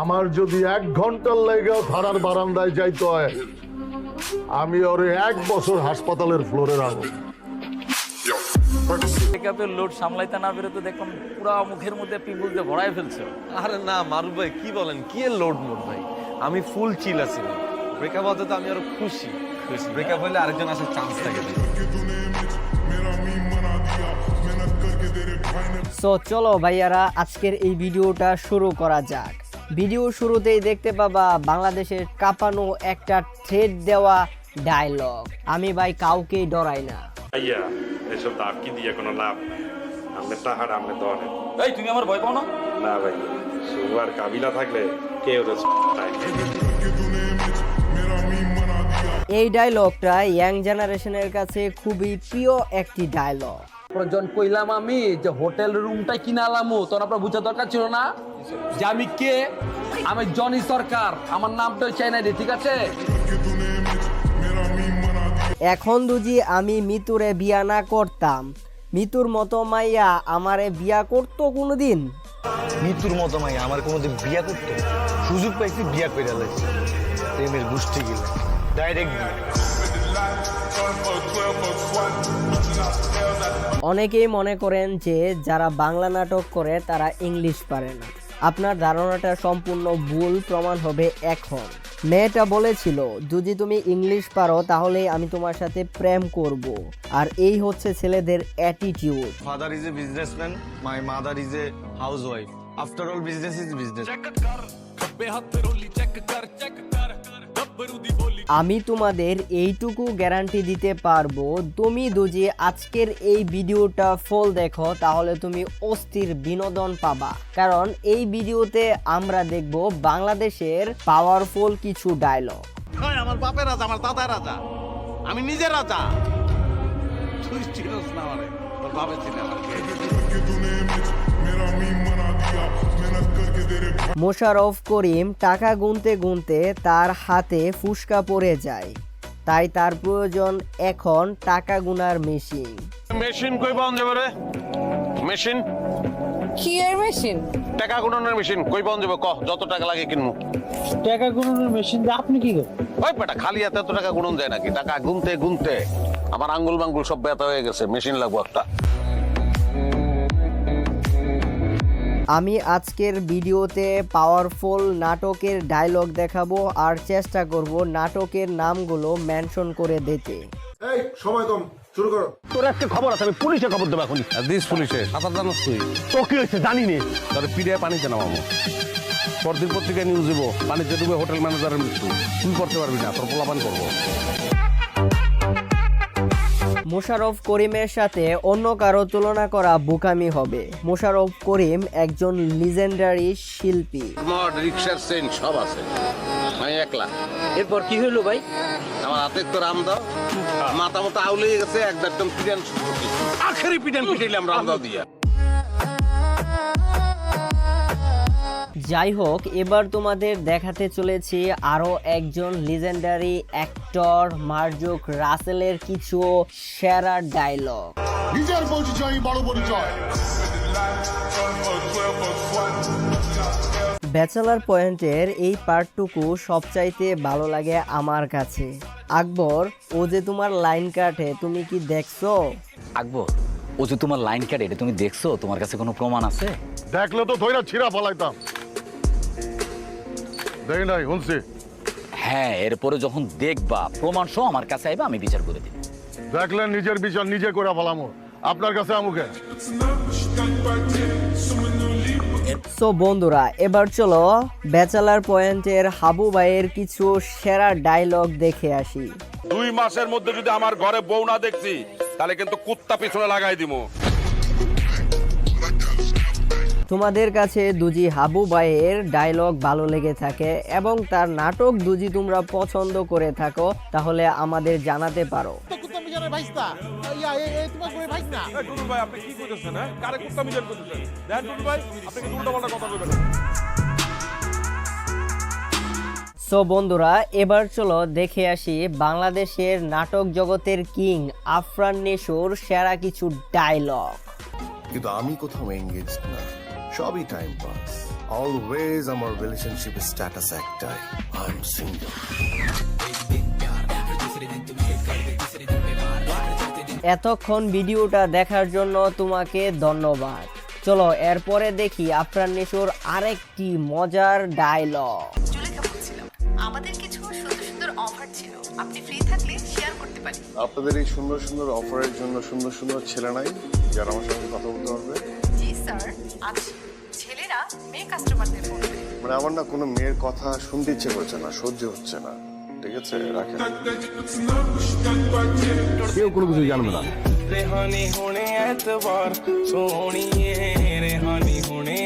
আমার যদি 1 ঘন্টার লেগেও থানার বারান্দায় যাইতে হয়, আমি ওরে 1 বছর হাসপাতালের ফ্লোরে রাখবো। পিকআপের লোড সামলাইতে না পেরে তো দেখলাম পুরা মুখের মধ্যে পিম্পল দিয়ে ভরাই ফেলছে। আরে না মারুফ ভাই, কি বলেন, কি এর লোড মোড ভাই, আমি ফুল চিল আছি। ব্রেকআপ হতে তো আমি আরো খুশি। ব্রেকআপ হলে আরেকজন আসার চান্স থাকে। সো চলো ভাইয়ারা, আজকের এই ভিডিওটা শুরু করা যাক। ভিডিও শুরুতেই দেখতে পাবা বাংলাদেশের কাঁপানো একটা থ্রেড দেওয়া ডায়লগ, আমি ভাই কাউকেই ডরাই না। ভাইয়া এসব দাম কি দিয়ে কোনো লাভ, আমরা টাহার আমরা ধরে। এই তুমি আমার ভয় পাও না? না ভাই, সুয়ার কাবিলা থাকলে কেউ তো এই ডায়লগটা ইয়াং জেনারেশনের কাছে খুবই প্রিয় একটি ডায়লগ। জন কইলাম আমি যে হোটেল রুমটা কিনালামু, তোর আপনার বুঝা দরকার ছিল না যে আমি কে। আমি জনি সরকার, আমার নামটা চাই না রে, ঠিক আছে? এখন যদি আমি মিতুরে বিয়া না করতাম, মিতুর মতো মাইয়া আমারে বিয়া করতো কোনোদিন? মৃত্যুর মতো মাই আমার কোনোদিন বিয়া করতে সুযোগ পাইছি, বিয়া করে লাগছে। প্রেমের গোষ্ঠী গেলে ডাইরেক্ট অনেকেই মনে করেন যে যারা বাংলা নাটক করে তারা ইংলিশ পারে না। আপনার ধারণাটা সম্পূর্ণ ভুল প্রমাণ হবে এখন। মেয়েটা বলেছিল, যদি তুমি ইংলিশ পারো তাহলে আমি তোমার সাথে প্রেম করব। আর এই হচ্ছে ছেলেদের attitude. Father is a businessman, my mother is a housewife. After all business is business. আমি তোমাদের এইটুকু গ্যারান্টি দিতে পারবো, তুমি যদি আজকের এই ভিডিওটা ফুল দেখো তাহলে তুমি অস্থির বিনোদন পাবা। কারণ এই ভিডিওতে আমরা দেখব বাংলাদেশের পাওয়ারফুল কিছু ডায়লগ। আমার বাপের রাজা, আমার দাদার রাজা, আমি নিজের রাজা। তুই চিনস না আমারে, তোর বাপে চিনে আমারে। মোশাররফ করিম টাকা গুনতে গুনতে তার হাতে ফুসকা পড়ে যায়, তাই তার প্রয়োজন এখন টাকা গুনার মেশিন। মেশিন কই পাওয়া যাবে রে? মেশিন কি এর মেশিন? টাকা গুণনের মেশিন কই পাওয়া যাবে? কহ, যত টাকা লাগে কিনবো। টাকা গুণনের মেশিন দিয়ে আপনি কি করেন? ওই বেটা, খালি হাতে এত টাকা গুণন যায় নাকি? টাকা গুনতে গুনতে আমার আঙ্গুল মাঙ্গুল সব ব্যথা হয়ে গেছে। মেশিন লাগবো একটা। আমি আজকের ভিডিওতে পাওয়ারফুল নাটকের ডায়লগ দেখাবো আর চেষ্টা করব নাটকের নামগুলো মেনশন করে দিতে। এই সময় কম, শুরু করো। তোর একটা খবর আছে, আমি পুলিশে খবর দেবো এখন। দিস পুলিশে সাঁতার জানাস তুই? তো কি হয়েছে জানি নে। তাহলে পিড়ে পানিতে নামাবো। পরদিন পত্রিকায় নিউজ দেবো, পানিতে ডুবে হোটেল ম্যানেজারের মৃত্যু। তুই করতে পারবি না, তোর পোলাপান করবো। মোশাররফ করিমের সাথে অন্য কারো তুলনা করা বোকামি হবে। মোশাররফ করিম একজন লিজেন্ডারি শিল্পী। আমার রিক্সার চেন সব আছে, আমি একলা। এরপর কি হইলো ভাই? আমার হাতে তো রাম দাও, মাথা মতো আউলে গেছে, একদম পিটান আখেরি পিটান পিটাইলাম রাম দাও দিয়া। যাই হোক, এবার তোমাদের দেখাতে চলেছি আরো একজন লিজেন্ডারি অ্যাক্টর মার্জুক রাসেলের কিছু সেরা ডায়লগ। নিজের পরিচয় বড় পরিচয়। ব্যাচেলার পয়েন্টের এই পার্টটুকু সবচাইতে ভালো লাগে আমার কাছে। আকবর, ও যে তোমার লাইন কাটে, তুমি কি দেখছো? আকবর, ও যে তোমার লাইন কাটে এটা তুমি দেখছো? তোমার কাছে কোনো প্রমাণ আছে? দেখলে তো ধইরা ছিঁড়া ফলাইতাম। দেখি নাই, শুনছি। হ্যাঁ, এরপরে যখন দেখবা প্রমাণ সহ আমার কাছে আইবা, আমি বিচার করে দিব। দেখলে নিজের বিচার নিজে করে ফেলামো, আপনার কাছে আমুকে। সো বন্ধুরা, এবার চলো ব্যাচেলার পয়েন্টের হাবু ভাইয়ের কিছু সেরা ডায়লগ দেখে আসি। 2 মাসের মধ্যে যদি আমার ঘরে বউ না দেখছি, তাহলে কিন্তু কুত্তা পিছনে লাগাই দিব। তোমাদের কাছে দুজি হাবু ভাইয়ের ডায়লগ ভালো লেগে থাকে এবং তার নাটক দুজি তোমরা পছন্দ করে থাকো, তাহলে আমাদের জানাতে পারো। টুটুল ভাই, আপনি কি কইতেছেন? হ্যাঁ, কারে কুত্তা মিজান কইতেছেন? দেখেন টুটুল ভাই, আপনি কি উল্টাপাল্টা কথা কইবেন? সো বন্ধুরা, এবার চলো দেখে আসি বাংলাদেশের নাটক জগতের কিং আফরান নিশোর সেরা কিছু ডায়লগ। কিন্তু আমি কোথাও এঙ্গেজ না, সবই টাইম পাস। অলওয়েজ আমার রিলেশনশিপ স্ট্যাটাস একটাই, আই এম সিঙ্গেল। এতক্ষণ ভিডিওটা দেখার জন্য তোমাকে ধন্যবাদ। চলো এরপরে দেখি আফরান নিশোর আরেকটি মজার ডায়লগ। জুলেখা বলছিলাম, আমাদের কিছু সুন্দর সুন্দর অফার ছিল, আপনি ফ্রি থাকলে শেয়ার করতে পারি। আপনাদের এই সুন্দর সুন্দর অফারের জন্য সুন্দর সুন্দর ছেলে নাই যারা আমার সঙ্গে কথা বলতে পারবে? জি স্যার, আছে। ছেলেরা মেয়ে কাস্টমারদের ফোন করে। মানে আমার না কোনো মেয়ের কথা শুনতে ইচ্ছে করছে না, সহ্য হচ্ছে না। ঠিক আছে, রাখেন। কেউ কোনো কিছু জানবে না। रेहानी होने एतबार सोनिए रेहानी होने